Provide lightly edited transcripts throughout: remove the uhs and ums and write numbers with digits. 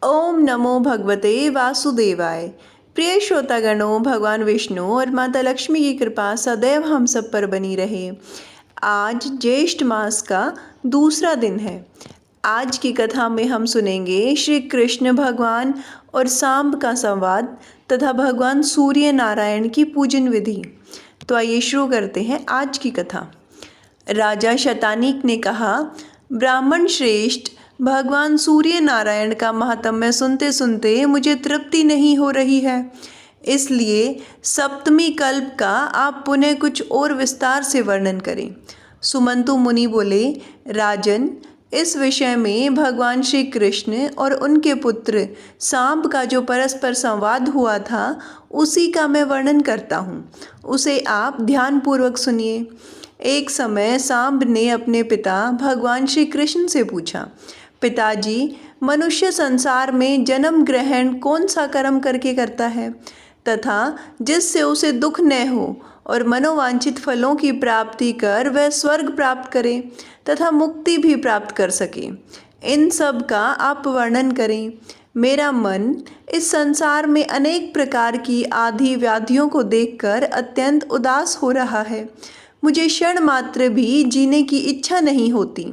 ओम नमो भगवते वासुदेवाय। प्रिय श्रोतागणों, भगवान विष्णु और माता लक्ष्मी की कृपा सदैव हम सब पर बनी रहे। आज ज्येष्ठ मास का दूसरा दिन है। आज की कथा में हम सुनेंगे श्री कृष्ण भगवान और सांब का संवाद तथा भगवान सूर्य नारायण की पूजन विधि। तो आइए शुरू करते हैं आज की कथा। राजा शतानीक ने कहा, ब्राह्मण श्रेष्ठ, भगवान सूर्य नारायण का महात्म्य सुनते सुनते मुझे तृप्ति नहीं हो रही है। इसलिए सप्तमी कल्प का आप पुनः कुछ और विस्तार से वर्णन करें। सुमंतु मुनि बोले, राजन, इस विषय में भगवान श्री कृष्ण और उनके पुत्र सांब का जो परस्पर संवाद हुआ था उसी का मैं वर्णन करता हूँ। उसे आप ध्यानपूर्वक सुनिए। एक समय सांब ने अपने पिता भगवान श्री कृष्ण से पूछा, पिताजी, मनुष्य संसार में जन्म ग्रहण कौन सा कर्म करके करता है तथा जिससे उसे दुख न हो और मनोवांछित फलों की प्राप्ति कर वह स्वर्ग प्राप्त करे तथा मुक्ति भी प्राप्त कर सके। इन सब का आप वर्णन करें। मेरा मन इस संसार में अनेक प्रकार की आदि व्याधियों को देखकर अत्यंत उदास हो रहा है। मुझे क्षण मात्र भी जीने की इच्छा नहीं होती।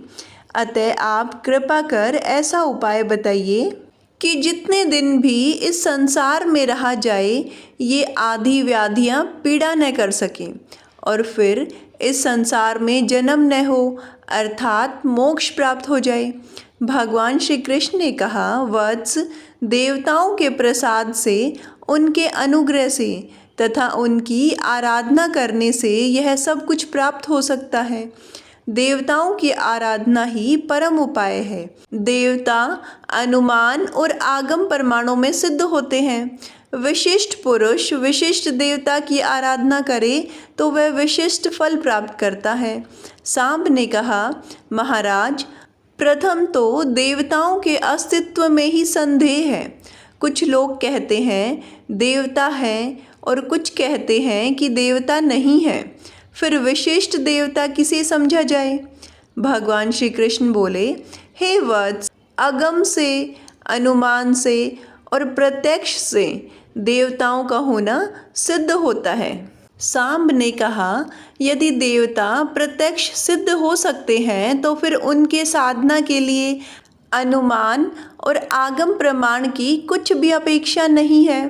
अतः आप कृपा कर ऐसा उपाय बताइए कि जितने दिन भी इस संसार में रहा जाए ये आदि व्याधियाँ पीड़ा न कर सकें और फिर इस संसार में जन्म न हो, अर्थात मोक्ष प्राप्त हो जाए। भगवान श्री कृष्ण ने कहा, वत्स, देवताओं के प्रसाद से, उनके अनुग्रह से तथा उनकी आराधना करने से यह सब कुछ प्राप्त हो सकता है। देवताओं की आराधना ही परम उपाय है। देवता अनुमान और आगम प्रमाणों में सिद्ध होते हैं। विशिष्ट पुरुष विशिष्ट देवता की आराधना करे तो वह विशिष्ट फल प्राप्त करता है। सांब ने कहा, महाराज, प्रथम तो देवताओं के अस्तित्व में ही संदेह है। कुछ लोग कहते हैं देवता हैं और कुछ कहते हैं कि देवता नहीं है। फिर विशिष्ट देवता किसे समझा जाए? भगवान श्री कृष्ण बोले, हे वत्स, अगम से, अनुमान से और प्रत्यक्ष से देवताओं का होना सिद्ध होता है। सांब ने कहा, यदि देवता प्रत्यक्ष सिद्ध हो सकते हैं तो फिर उनके साधना के लिए अनुमान और आगम प्रमाण की कुछ भी अपेक्षा नहीं है।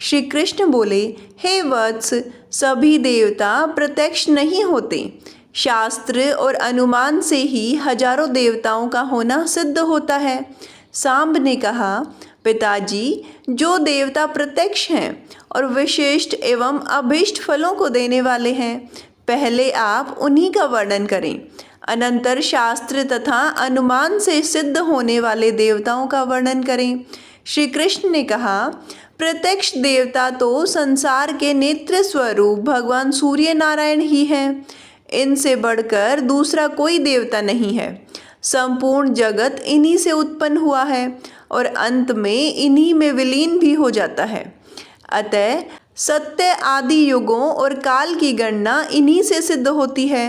श्री कृष्ण बोले, हे वत्स, सभी देवता प्रत्यक्ष नहीं होते। शास्त्र और अनुमान से ही हजारों देवताओं का होना सिद्ध होता है। सांब ने कहा, पिताजी, जो देवता प्रत्यक्ष हैं और विशिष्ट एवं अभीष्ट फलों को देने वाले हैं, पहले आप उन्हीं का वर्णन करें। अनंतर शास्त्र तथा अनुमान से सिद्ध होने वाले देवताओं का वर्णन करें। श्री कृष्ण ने कहा, प्रत्यक्ष देवता तो संसार के नेत्र स्वरूप भगवान सूर्य नारायण ही हैं। इनसे बढ़कर दूसरा कोई देवता नहीं है। संपूर्ण जगत इन्हीं से उत्पन्न हुआ है और अंत में इन्हीं में विलीन भी हो जाता है। अतः सत्य आदि युगों और काल की गणना इन्हीं से सिद्ध होती है।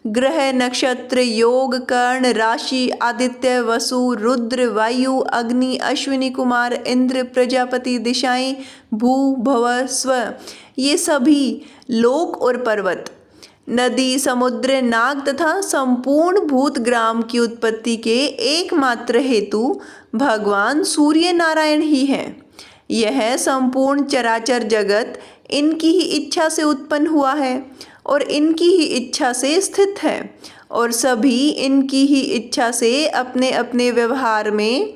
ग्रह, नक्षत्र, योग, कर्ण, राशि, आदित्य, वसु, रुद्र, वायु, अग्नि, अश्विनी कुमार, इंद्र, प्रजापति, दिशाएं, भू, भव, स्व, ये सभी लोक और पर्वत, नदी, समुद्र, नाग तथा संपूर्ण भूत ग्राम की उत्पत्ति के एकमात्र हेतु भगवान सूर्य नारायण ही हैं। यह संपूर्ण चराचर जगत इनकी ही इच्छा से उत्पन्न हुआ है और इनकी ही इच्छा से स्थित है और सभी इनकी ही इच्छा से अपने अपने व्यवहार में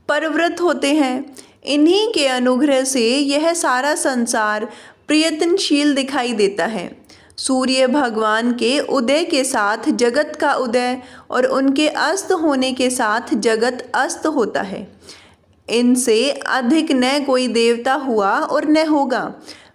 प्रवृत्त होते हैं। इन्हीं के अनुग्रह से यह सारा संसार प्रयत्नशील दिखाई देता है। सूर्य भगवान के उदय के साथ जगत का उदय और उनके अस्त होने के साथ जगत अस्त होता है। इनसे अधिक न कोई देवता हुआ और न होगा।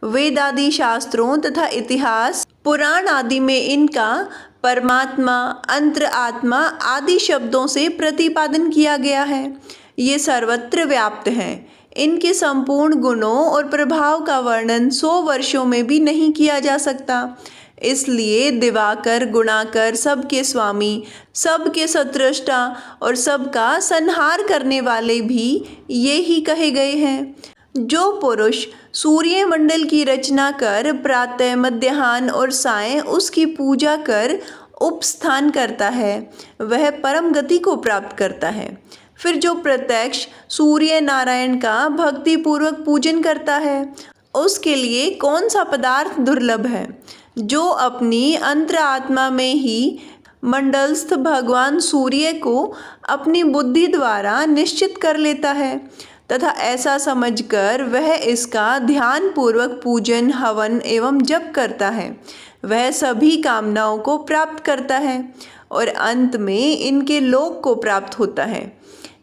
वेद आदि शास्त्रों तथा इतिहास पुराण आदि में इनका परमात्मा, अंतर आत्मा आदि शब्दों से प्रतिपादन किया गया है। ये सर्वत्र व्याप्त हैं। इनके संपूर्ण गुणों और प्रभाव का वर्णन 100 वर्षों में भी नहीं किया जा सकता। इसलिए दिवाकर, गुणाकर, सबके स्वामी, सबके सत्रष्टा और सबका संहार करने वाले भी ये ही कहे गए हैं। जो पुरुष सूर्य मंडल की रचना कर प्रातः, मध्याह्न और सायं उसकी पूजा कर उपस्थान करता है, वह परम गति को प्राप्त करता है। फिर जो प्रत्यक्ष सूर्य नारायण का भक्ति पूर्वक पूजन करता है, उसके लिए कौन सा पदार्थ दुर्लभ है? जो अपनी अंतरात्मा में ही मंडलस्थ भगवान सूर्य को अपनी बुद्धि द्वारा निश्चित कर लेता है तथा ऐसा समझकर वह इसका ध्यान पूर्वक पूजन, हवन एवं जप करता है, वह सभी कामनाओं को प्राप्त करता है और अंत में इनके लोक को प्राप्त होता है।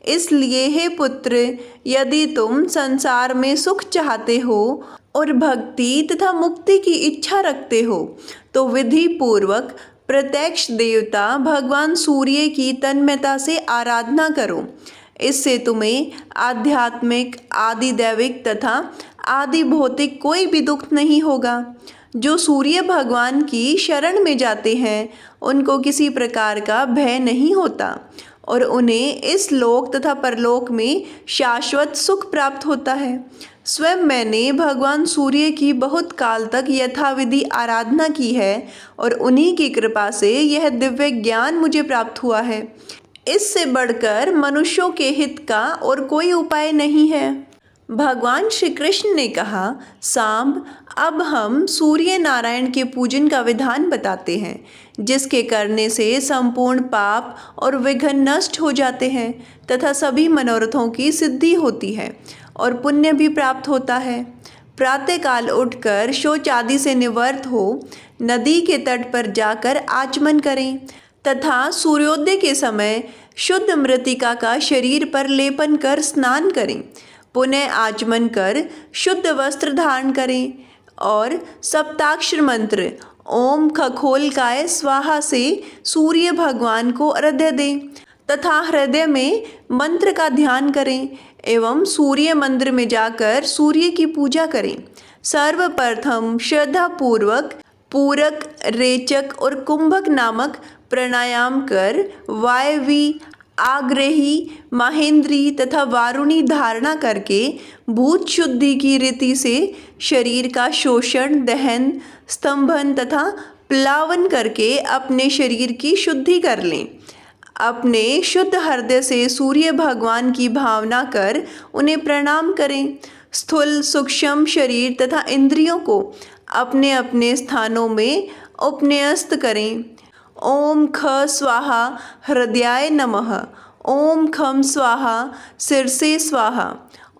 इसलिए हे पुत्र, यदि तुम संसार में सुख चाहते हो और भक्ति तथा मुक्ति की इच्छा रखते हो तो विधि पूर्वक प्रत्यक्ष देवता भगवान सूर्य की तन्मयता से आराधना करो। इससे तुम्हें आध्यात्मिक, आदि दैविक तथा आदि भौतिक कोई भी दुख नहीं होगा। जो सूर्य भगवान की शरण में जाते हैं उनको किसी प्रकार का भय नहीं होता और उन्हें इस लोक तथा परलोक में शाश्वत सुख प्राप्त होता है। स्वयं मैंने भगवान सूर्य की बहुत काल तक यथाविधि आराधना की है और उन्हीं की कृपा से यह दिव्य ज्ञान मुझे प्राप्त हुआ है। इससे बढ़कर मनुष्यों के हित का और कोई उपाय नहीं है। भगवान श्री कृष्ण ने कहा, सांब, अब हम सूर्य नारायण के पूजन का विधान बताते हैं, जिसके करने से संपूर्ण पाप और विघ्न नष्ट हो जाते हैं तथा सभी मनोरथों की सिद्धि होती है और पुण्य भी प्राप्त होता है। प्रातःकाल उठकर शौच आदि से निवृत्त हो नदी के तट पर जाकर आचमन करें तथा सूर्योदय के समय शुद्ध मृत्तिका का शरीर पर लेपन कर स्नान करें। पुनः आचमन कर शुद्ध वस्त्र धारण करें और सप्ताक्षर मंत्र ओम खगोलकाय स्वाहा से सूर्य भगवान को अर्घ्य दें तथा हृदय में मंत्र का ध्यान करें एवं सूर्य मंदिर में जाकर सूर्य की पूजा करें। सर्वप्रथम श्रद्धा पूर्वक पूरक, रेचक और कुंभक नामक प्राणायाम कर वायवी, आग्रही, महेंद्री तथा वारुणी धारणा करके भूत शुद्धि की रीति से शरीर का शोषण, दहन, स्तंभन तथा प्लावन करके अपने शरीर की शुद्धि कर लें। अपने शुद्ध हृदय से सूर्य भगवान की भावना कर उन्हें प्रणाम करें। स्थूल सूक्ष्म शरीर तथा इंद्रियों को अपने अपने स्थानों में उपन्यस्त करें। ओम ख स्वाहा हृदयाय नमः, ओम खम स्वाहा शिरसे स्वाहा,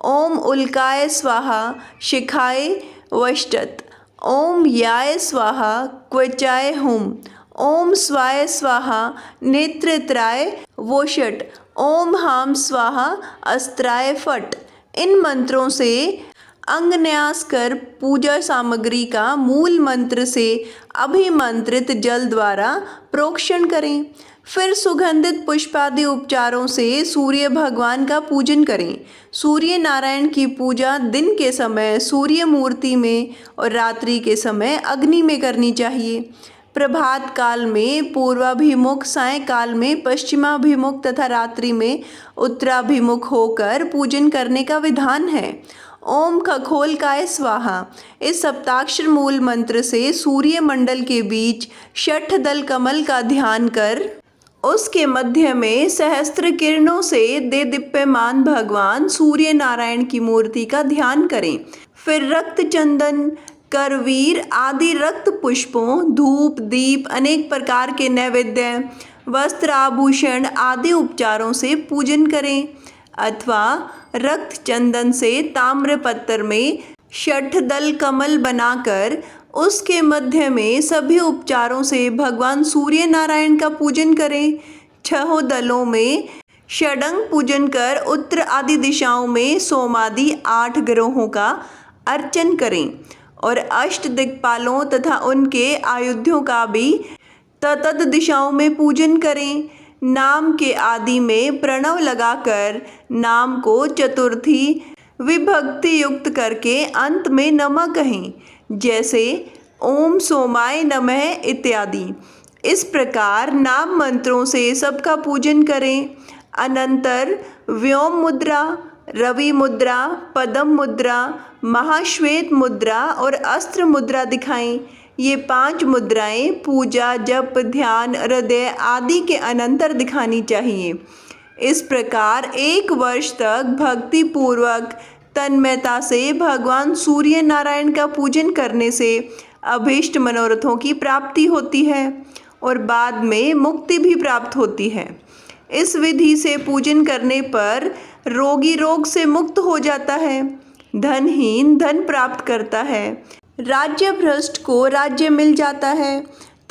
ओम उल्काय स्वाहा शिखाय वष्टत, ओम याय स्वाहा क्वचाय हुम, ओम स्वाय स्वाहा नेत्रत्राय वोषट, ओम हाम स्वाहा अस्त्राय फट। इन मंत्रों से अंगन्यास कर पूजा सामग्री का मूल मंत्र से अभिमंत्रित जल द्वारा प्रोक्षण करें। फिर सुगंधित पुष्पादि उपचारों से सूर्य भगवान का पूजन करें। सूर्य नारायण की पूजा दिन के समय सूर्य मूर्ति में और रात्रि के समय अग्नि में करनी चाहिए। प्रभात काल में पूर्वाभिमुख, सायंकाल में पश्चिमाभिमुख तथा रात्रि में उत्तराभिमुख होकर पूजन करने का विधान है। ओम खगोलकाय स्वाहा इस सप्ताक्षर मूल मंत्र से सूर्य मंडल के बीच षठ दल कमल का ध्यान कर उसके मध्य में सहस्त्र किरणों से देदीप्यमान भगवान सूर्य नारायण की मूर्ति का ध्यान करें। फिर रक्त चंदन, करवीर आदि रक्त पुष्पों, धूप, दीप, अनेक प्रकार के नैवेद्य, वस्त्र, आभूषण आदि उपचारों से पूजन करें अथवा रक्त चंदन से ताम्र पत्तर में षठ दल कमल बनाकर उसके मध्य में सभी उपचारों से भगवान सूर्य नारायण का पूजन करें। छहों दलों में षडंग पूजन कर उत्तर आदि दिशाओं में सोमादि 8 ग्रहों का अर्चन करें और अष्ट दिक्पालों तथा उनके आयुधों का भी तत्त दिशाओं में पूजन करें। नाम के आदि में प्रणव लगाकर नाम को चतुर्थी विभक्ति युक्त करके अंत में नमः कहें, जैसे ओम सोमाय नमः इत्यादि। इस प्रकार नाम मंत्रों से सबका पूजन करें। अनंतर व्योम मुद्रा, रवि मुद्रा, पद्म मुद्रा, महाश्वेत मुद्रा और अस्त्र मुद्रा दिखाएं। ये 5 मुद्राएं पूजा, जप, ध्यान, हृदय आदि के अनंतर दिखानी चाहिए। इस प्रकार 1 वर्ष तक भक्ति पूर्वक तन्मयता से भगवान सूर्य नारायण का पूजन करने से अभीष्ट मनोरथों की प्राप्ति होती है और बाद में मुक्ति भी प्राप्त होती है। इस विधि से पूजन करने पर रोगी रोग से मुक्त हो जाता है, धनहीन धन प्राप्त करता है, राज्य भ्रष्ट को राज्य मिल जाता है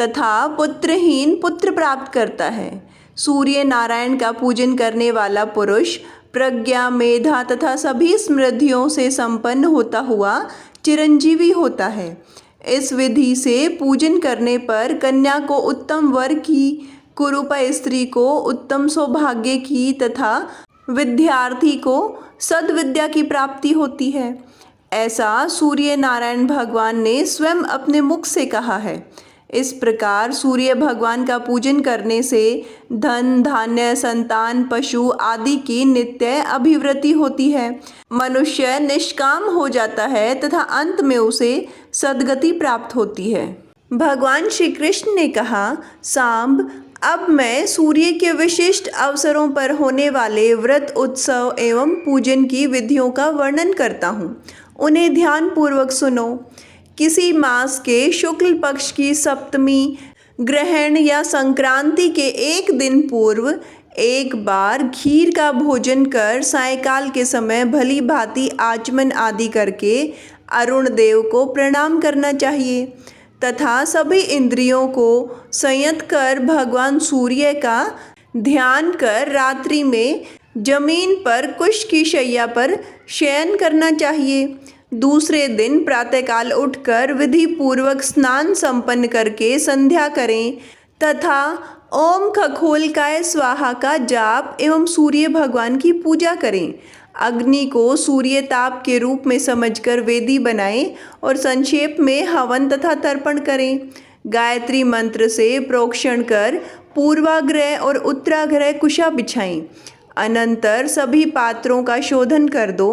तथा पुत्रहीन पुत्र प्राप्त करता है। सूर्य नारायण का पूजन करने वाला पुरुष प्रज्ञा, मेधा तथा सभी समृद्धियों से संपन्न होता हुआ चिरंजीवी होता है। इस विधि से पूजन करने पर कन्या को उत्तम वर की, कुरूप स्त्री को उत्तम सौभाग्य की तथा विद्यार्थी को सद्विद्या की प्राप्ति होती है। ऐसा सूर्य नारायण भगवान ने स्वयं अपने मुख से कहा है। इस प्रकार सूर्य भगवान का पूजन करने से धन, धान्य, संतान, पशु आदि की नित्य अभिवृद्धि होती है। मनुष्य निष्काम हो जाता है तथा अंत में उसे सद्गति प्राप्त होती है। भगवान श्री कृष्ण ने कहा, सांब, अब मैं सूर्य के विशिष्ट अवसरों पर होने वाले व्रत, उत्सव एवं पूजन की विधियों का वर्णन करता हूँ। उन्हें ध्यान पूर्वक सुनो। किसी मास के शुक्ल पक्ष की सप्तमी, ग्रहण या संक्रांति के 1 दिन पूर्व एक बार खीर का भोजन कर सायंकाल के समय भली भांति आचमन आदि करके अरुण देव को प्रणाम करना चाहिए तथा सभी इंद्रियों को संयत कर भगवान सूर्य का ध्यान कर रात्रि में जमीन पर कुश की शैया पर शयन करना चाहिए। दूसरे दिन प्रातःकाल उठकर विधि पूर्वक स्नान संपन्न करके संध्या करें तथा ओम खगोलकाय स्वाहा का जाप एवं सूर्य भगवान की पूजा करें। अग्नि को सूर्य ताप के रूप में समझकर वेदी बनाएं और संक्षेप में हवन तथा तर्पण करें। गायत्री मंत्र से प्रोक्षण कर पूर्वाग्रह और उत्तराग्रह कुशा बिछाएं। अनंतर सभी पात्रों का शोधन कर दो।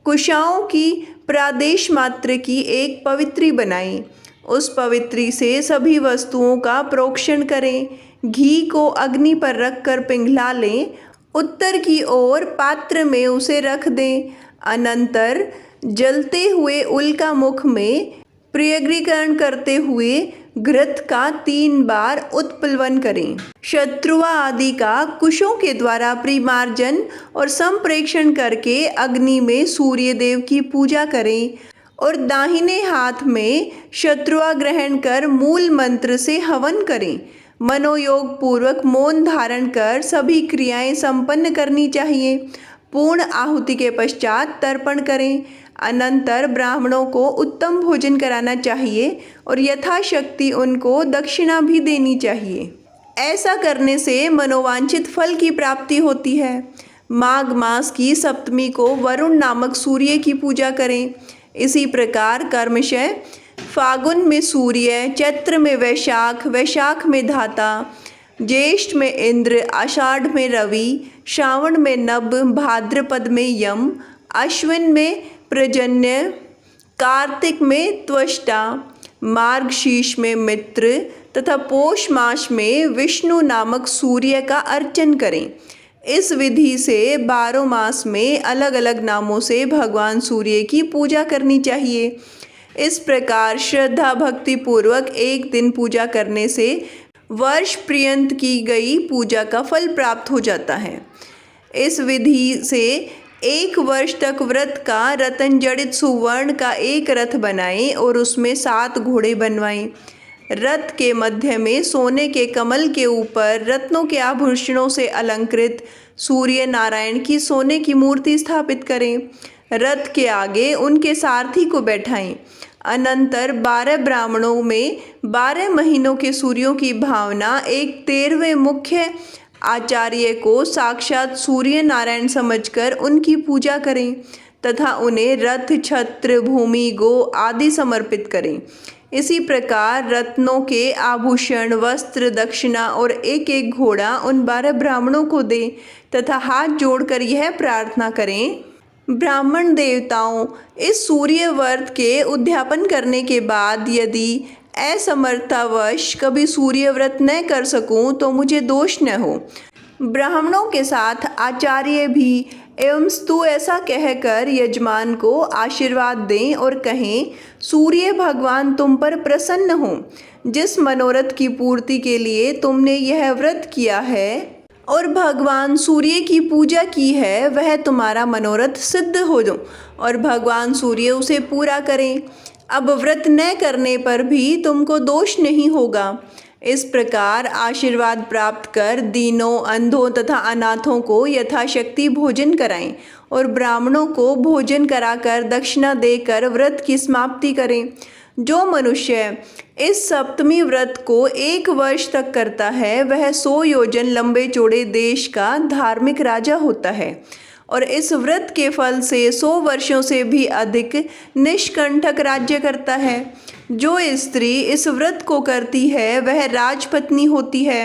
कुशाओं की प्रादेश मात्र की एक पवित्री बनाएं। उस पवित्री से सभी वस्तुओं का प्रोक्षण करें। घी को अग्नि पर रखकर पिघला लें। उत्तर की ओर पात्र में उसे रख दें। अनंतर जलते हुए उल्का मुख में प्रयग्रीकरण करते हुए घृत का 3 बार उत्प्लवन करें। शत्रुआ आदि का कुशों के द्वारा परिमार्जन और संप्रेक्षण करके अग्नि में सूर्य देव की पूजा करें और दाहिने हाथ में शत्रुआ ग्रहण कर मूल मंत्र से हवन करें। मनोयोग पूर्वक मौन धारण कर सभी क्रियाएं संपन्न करनी चाहिए। पूर्ण आहुति के पश्चात तर्पण करें। अनंतर ब्राह्मणों को उत्तम भोजन कराना चाहिए और यथाशक्ति उनको दक्षिणा भी देनी चाहिए। ऐसा करने से मनोवांछित फल की प्राप्ति होती है। माघ मास की सप्तमी को वरुण नामक सूर्य की पूजा करें। इसी प्रकार कर्मशः फागुन में सूर्य, चैत्र में वैशाख, वैशाख में धाता, ज्येष्ठ में इंद्र, आषाढ़ में रवि, श्रावण में नभ, भाद्रपद में यम, अश्विन में पर्जन्य, कार्तिक में त्वष्टा, मार्गशीर्ष में मित्र तथा पौष मास में विष्णु नामक सूर्य का अर्चन करें। इस विधि से 12 मास में अलग अलग नामों से भगवान सूर्य की पूजा करनी चाहिए। इस प्रकार श्रद्धा भक्ति पूर्वक एक दिन पूजा करने से वर्ष पर्यंत की गई पूजा का फल प्राप्त हो जाता है। इस विधि से 1 वर्ष तक व्रत का रत्न जड़ित सुवर्ण का एक रथ बनाएं और उसमें 7 घोड़े बनवाएं। रथ के मध्य में सोने के कमल के ऊपर रत्नों के आभूषणों से अलंकृत सूर्य नारायण की सोने की मूर्ति स्थापित करें। रथ के आगे उनके सारथी को बैठाएं। अनंतर 12 ब्राह्मणों में 12 महीनों के सूर्यों की भावना एक 13वें मुख्य आचार्य को साक्षात सूर्य नारायण समझकर उनकी पूजा करें तथा उन्हें रथ, छत्र, भूमि, गो आदि समर्पित करें। इसी प्रकार रत्नों के आभूषण, वस्त्र, दक्षिणा और एक एक घोड़ा उन 12 ब्राह्मणों को दे तथा हाथ जोड़कर यह प्रार्थना करें, ब्राह्मण देवताओं, इस सूर्य व्रत के उद्यापन करने के बाद यदि असमर्थतावश कभी सूर्य व्रत न कर सकूं तो मुझे दोष न हो। ब्राह्मणों के साथ आचार्य भी एवं स्तु ऐसा कहकर यजमान को आशीर्वाद दें और कहें, सूर्य भगवान तुम पर प्रसन्न हो। जिस मनोरथ की पूर्ति के लिए तुमने यह व्रत किया है और भगवान सूर्य की पूजा की है, वह तुम्हारा मनोरथ सिद्ध हो जाओ और भगवान सूर्य उसे पूरा करें। अब व्रत न करने पर भी तुमको दोष नहीं होगा। इस प्रकार आशीर्वाद प्राप्त कर दीनों, अंधों तथा अनाथों को यथाशक्ति भोजन कराएं और ब्राह्मणों को भोजन कराकर दक्षिणा देकर व्रत की समाप्ति करें। जो मनुष्य इस सप्तमी व्रत को 1 वर्ष तक करता है, वह 100 योजन लंबे चौड़े देश का धार्मिक राजा होता है और इस व्रत के फल से 100 वर्षों से भी अधिक निष्कंटक राज्य करता है। जो स्त्री इस व्रत को करती है वह राजपत्नी होती है।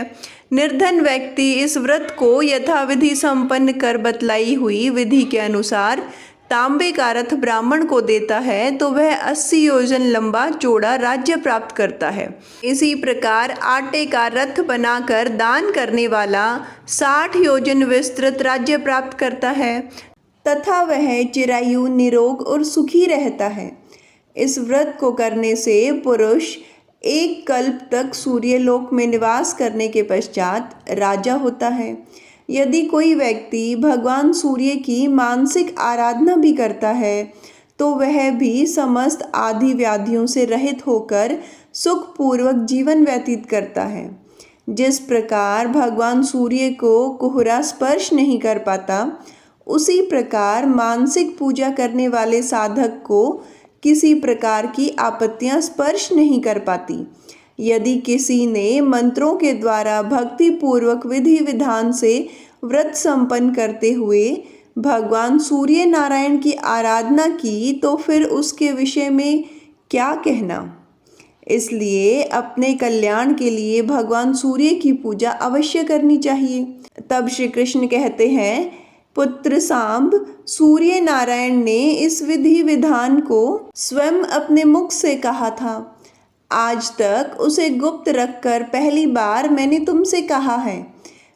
निर्धन व्यक्ति इस व्रत को यथाविधि संपन्न कर बतलाई हुई विधि के अनुसार तांबे का रथ ब्राह्मण को देता है तो वह 80 योजन लंबा चौड़ा राज्य प्राप्त करता है। इसी प्रकार आटे का रथ बनाकर दान करने वाला 60 योजन विस्तृत राज्य प्राप्त करता है तथा वह चिरायु, निरोग और सुखी रहता है। इस व्रत को करने से पुरुष 1 कल्प तक सूर्यलोक में निवास करने के पश्चात राजा होता है। यदि कोई व्यक्ति भगवान सूर्य की मानसिक आराधना भी करता है तो वह भी समस्त आदि व्याधियों से रहित होकर सुखपूर्वक जीवन व्यतीत करता है। जिस प्रकार भगवान सूर्य को कोहरा स्पर्श नहीं कर पाता, उसी प्रकार मानसिक पूजा करने वाले साधक को किसी प्रकार की आपत्तियां स्पर्श नहीं कर पाती। यदि किसी ने मंत्रों के द्वारा भक्ति पूर्वक विधि विधान से व्रत संपन्न करते हुए भगवान सूर्य नारायण की आराधना की तो फिर उसके विषय में क्या कहना। इसलिए अपने कल्याण के लिए भगवान सूर्य की पूजा अवश्य करनी चाहिए। तब श्री कृष्ण कहते हैं, पुत्र सांब, सूर्य नारायण ने इस विधि विधान को स्वयं अपने मुख से कहा था। आज तक उसे गुप्त रखकर पहली बार मैंने तुमसे कहा है।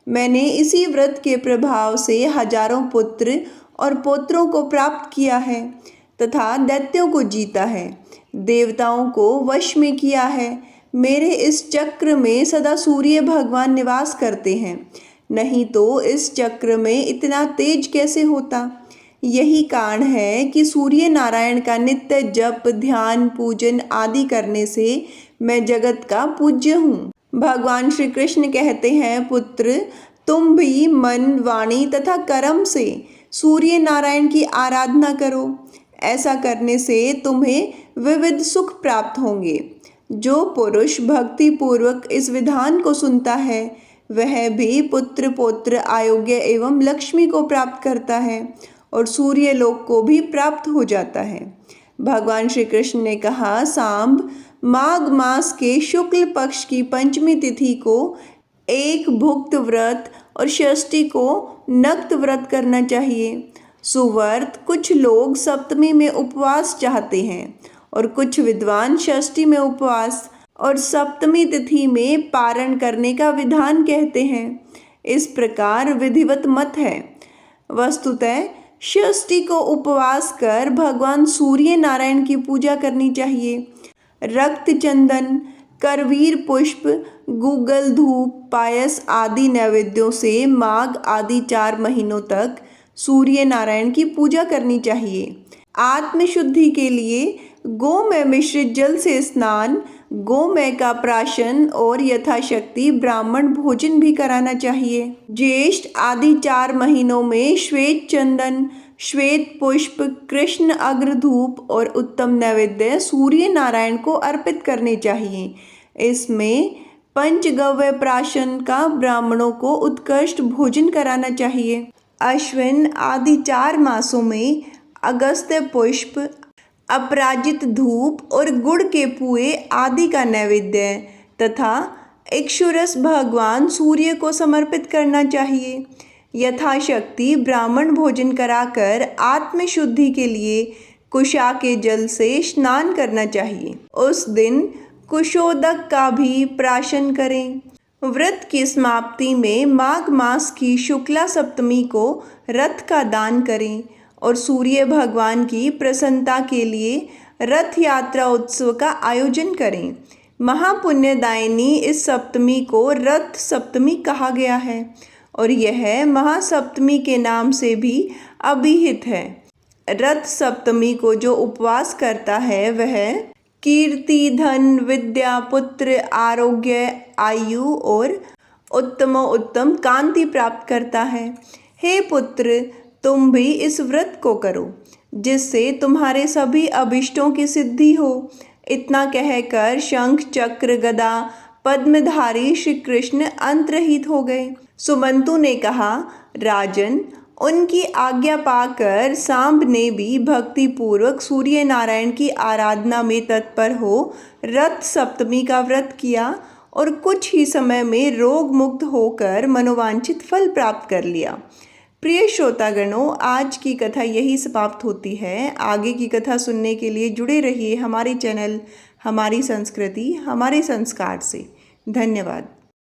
मैंने इसी व्रत के प्रभाव से हजारों पुत्र और पौत्रों को प्राप्त किया है तथा दैत्यों को जीता है, देवताओं को वश में किया है। मेरे इस चक्र में सदा सूर्य भगवान निवास करते हैं, नहीं तो इस चक्र में इतना तेज कैसे होता। यही कारण है कि सूर्य नारायण का नित्य जप, ध्यान, पूजन आदि करने से मैं जगत का पूज्य हूँ। भगवान श्री कृष्ण कहते हैं, पुत्र, तुम भी मन, वाणी तथा कर्म से सूर्य नारायण की आराधना करो। ऐसा करने से तुम्हें विविध सुख प्राप्त होंगे। जो पुरुष भक्ति पूर्वक इस विधान को सुनता है वह भी पुत्र, पौत्र, आयोग्य एवं लक्ष्मी को प्राप्त करता है और सूर्य लोक को भी प्राप्त हो जाता है। भगवान श्री कृष्ण ने कहा, सांब, माघ मास के शुक्ल पक्ष की पंचमी तिथि को एक भुक्त व्रत और षष्ठी को नक्त व्रत करना चाहिए। सुव्रत कुछ लोग सप्तमी में उपवास चाहते हैं और कुछ विद्वान षष्ठी में उपवास और सप्तमी तिथि में पारण करने का विधान कहते हैं। इस प्रकार विधिवत मत है। वस्तुतः षष्ठी को उपवास कर भगवान सूर्य नारायण की पूजा करनी चाहिए। रक्त चंदन, करवीर पुष्प, गूगल धूप, पायस आदि नैवेद्यों से माघ आदि 4 महीनों तक सूर्य नारायण की पूजा करनी चाहिए। आत्मशुद्धि के लिए गोमय मिश्रित जल से स्नान, गोमय का प्राशन और यथाशक्ति ब्राह्मण भोजन भी कराना चाहिए। ज्येष्ठ आदि 4 महीनों में श्वेत चंदन, श्वेत पुष्प, कृष्ण अग्र धूप और उत्तम नैवेद्य सूर्य नारायण को अर्पित करने चाहिए। इसमें पंचगव्य प्राशन का ब्राह्मणों को उत्कृष्ट भोजन कराना चाहिए। अश्विन आदि 4 मासों में अगस्त्य पुष्प, अपराजित धूप और गुड़ के पुए आदि का नैवेद्य तथा इक्षुरस भगवान सूर्य को समर्पित करना चाहिए। यथाशक्ति ब्राह्मण भोजन कराकर आत्मशुद्धि के लिए कुशा के जल से स्नान करना चाहिए। उस दिन कुशोदक का भी प्राशन करें। व्रत की समाप्ति में माघ मास की शुक्ला सप्तमी को रथ का दान करें और सूर्य भगवान की प्रसन्नता के लिए रथ यात्रा उत्सव का आयोजन करें। महापुण्यदायिनी इस सप्तमी को रथ सप्तमी कहा गया है और यह महासप्तमी के नाम से भी अभिहित है। रथ सप्तमी को जो उपवास करता है वह कीर्ति, धन, विद्या, पुत्र, आरोग्य, आयु और उत्तम कांति प्राप्त करता है। हे पुत्र, तुम भी इस व्रत को करो जिससे तुम्हारे सभी अभिष्टों की सिद्धि हो। इतना कहकर शंख, चक्र, गदा, पद्मधारी श्री कृष्ण अंतर्हित हो गए। सुमंतु ने कहा, राजन, उनकी आज्ञा पाकर सांब ने भी भक्ति पूर्वक सूर्य नारायण की आराधना में तत्पर हो रथ सप्तमी का व्रत किया और कुछ ही समय में रोग मुक्त होकर मनोवांछित फल प्राप्त कर लिया। प्रिय श्रोतागणों, आज की कथा यही समाप्त होती है। आगे की कथा सुनने के लिए जुड़े रहिए हमारे चैनल हमारी संस्कृति हमारे संस्कार से। धन्यवाद।